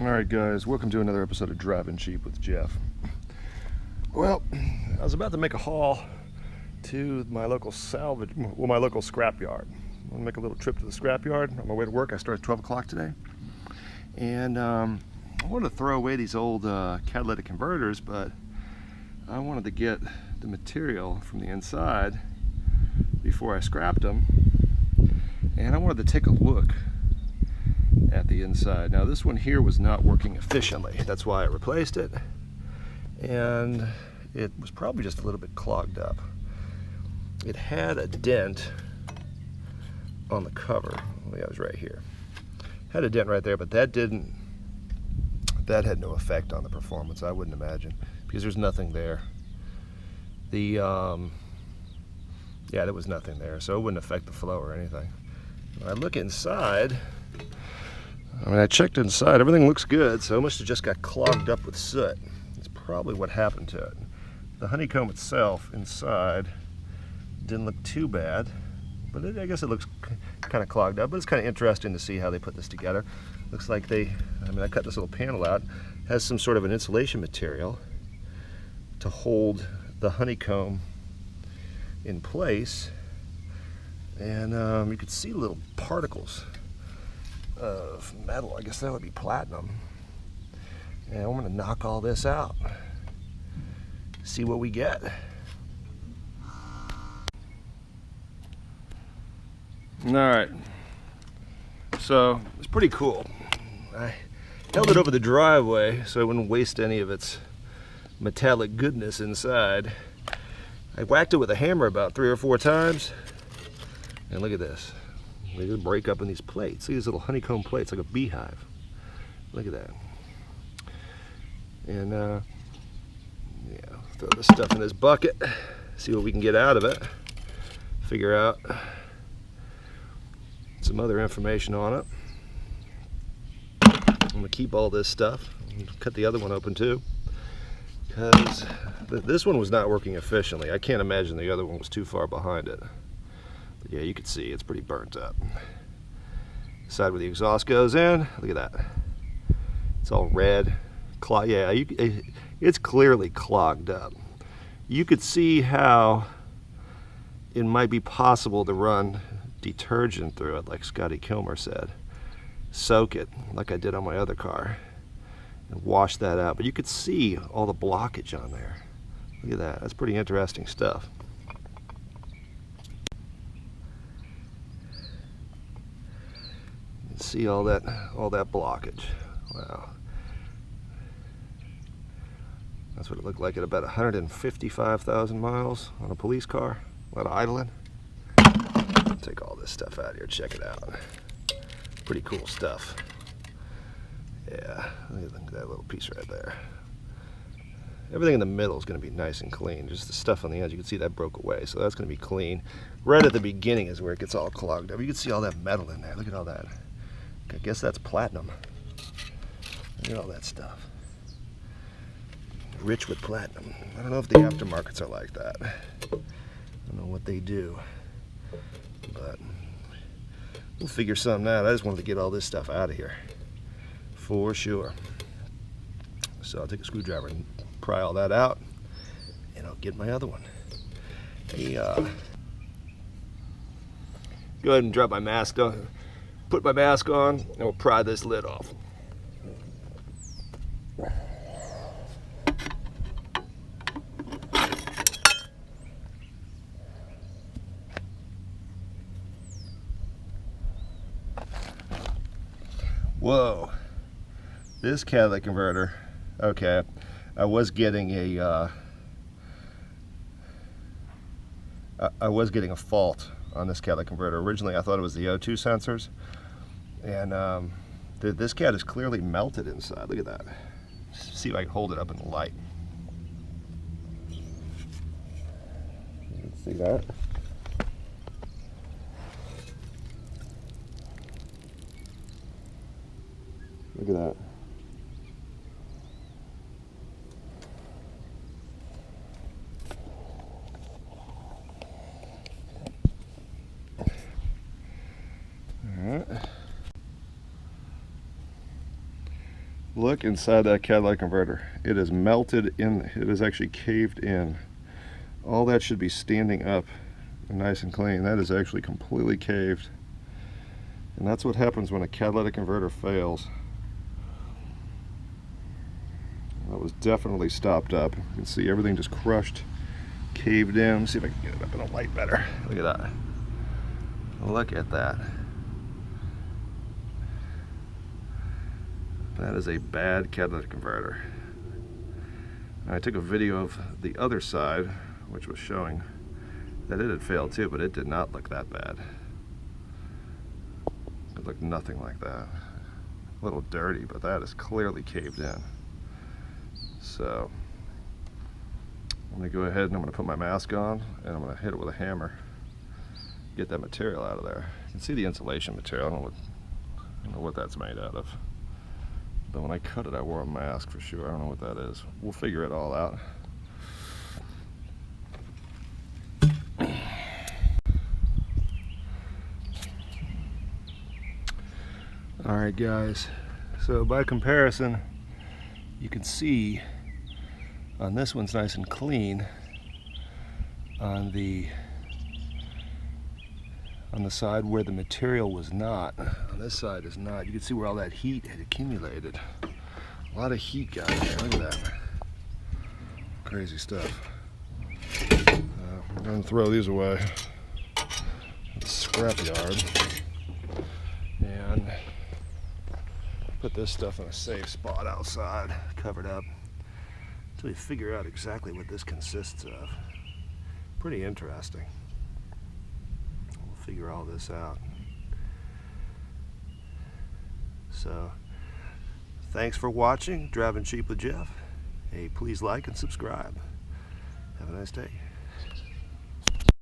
Alright guys, welcome to another episode of Driving Cheap with Jeff. Well, I was about to make a haul to my local my local scrapyard. I'm going to make a little trip to the scrapyard. On my way to work, I start at 12 o'clock today. And I wanted to throw away these old catalytic converters, but I wanted to get the material from the inside before I scrapped them. And I wanted to take a look at the inside. Now this one here was not working efficiently. That's why I replaced it. And it was probably just a little bit clogged up. It had a dent on the cover. Oh, yeah, it was right here. Had a dent right there, but that had no effect on the performance, I wouldn't imagine, because there's nothing there. Yeah, there was nothing there, so it wouldn't affect the flow or anything. When I look inside, I checked inside, everything looks good, so it must have just got clogged up with soot. It's probably what happened to it. The honeycomb itself inside didn't look too bad, but I guess it looks kind of clogged up, but it's kind of interesting to see how they put this together. Looks like I cut this little panel out, has some sort of an insulation material to hold the honeycomb in place, and you could see little particles of metal. I guess that would be platinum. And I'm going to knock all this out, see what we get. Alright, so it's pretty cool. I held it over the driveway so I wouldn't waste any of its metallic goodness inside. I whacked it with a hammer about 3 or 4 times, and look at this. They just break up in these plates. See these little honeycomb plates, like a beehive. Look at that. And yeah, throw this stuff in this bucket, see what we can get out of it. Figure out some other information on it. I'm gonna keep all this stuff. Cut the other one open too, because this one was not working efficiently. I can't imagine the other one was too far behind it. But yeah, you can see it's pretty burnt up. Side where the exhaust goes in, look at that. It's all red. Yeah, it's clearly clogged up. You could see how it might be possible to run detergent through it, like Scotty Kilmer said. Soak it, like I did on my other car, and wash that out. But you could see all the blockage on there. Look at that. That's pretty interesting stuff. See all that blockage. Wow. That's what it looked like at about 155,000 miles on a police car. A lot of idling. Take all this stuff out here, check it out. Pretty cool stuff. Yeah, look at that little piece right there. Everything in the middle is going to be nice and clean. Just the stuff on the edge, you can see that broke away, so that's going to be clean. Right at the beginning is where it gets all clogged up. You can see all that metal in there. Look at all that. I guess that's platinum. Look at all that stuff. Rich with platinum. I don't know if the aftermarkets are like that. I don't know what they do. But we'll figure something out. I just wanted to get all this stuff out of here. For sure. So I'll take a screwdriver and pry all that out. And I'll get my other one. Hey, go ahead and drop my mask on. Put my mask on, and we'll pry this lid off. Whoa, this catalytic converter. Okay, I was getting a fault on this catalytic converter. Originally, I thought it was the O2 sensors. And this cat is clearly melted inside. Look at that. See if I can hold it up in the light. You can see that. Look at that. Look inside that catalytic converter. It is melted in, it is actually caved in. All that should be standing up nice and clean. That is actually completely caved. And that's what happens when a catalytic converter fails. That was definitely stopped up. You can see everything just crushed, caved in. Let's see if I can get it up in the light better. Look at that. Look at that. That is a bad catalytic converter. I took a video of the other side, which was showing that it had failed too, but it did not look that bad. It looked nothing like that. A little dirty, but that is clearly caved in. So I'm going to go ahead and I'm going to put my mask on and I'm going to hit it with a hammer, get that material out of there. You can see the insulation material. I don't know what that's made out of. But when I cut it, I wore a mask for sure. I don't know what that is. We'll figure it all out. Alright guys, so by comparison, you can see on this one's nice and clean. On the side where the material was not, on this side is not. You can see where all that heat had accumulated. A lot of heat got in there. Look at that. Crazy stuff. I'm going to throw these away at the scrapyard and put this stuff in a safe spot outside, covered up, until we figure out exactly what this consists of. Pretty interesting. Figure all this out. So thanks for watching Driving Cheap with Jeff. Hey, please like and subscribe. Have a nice day.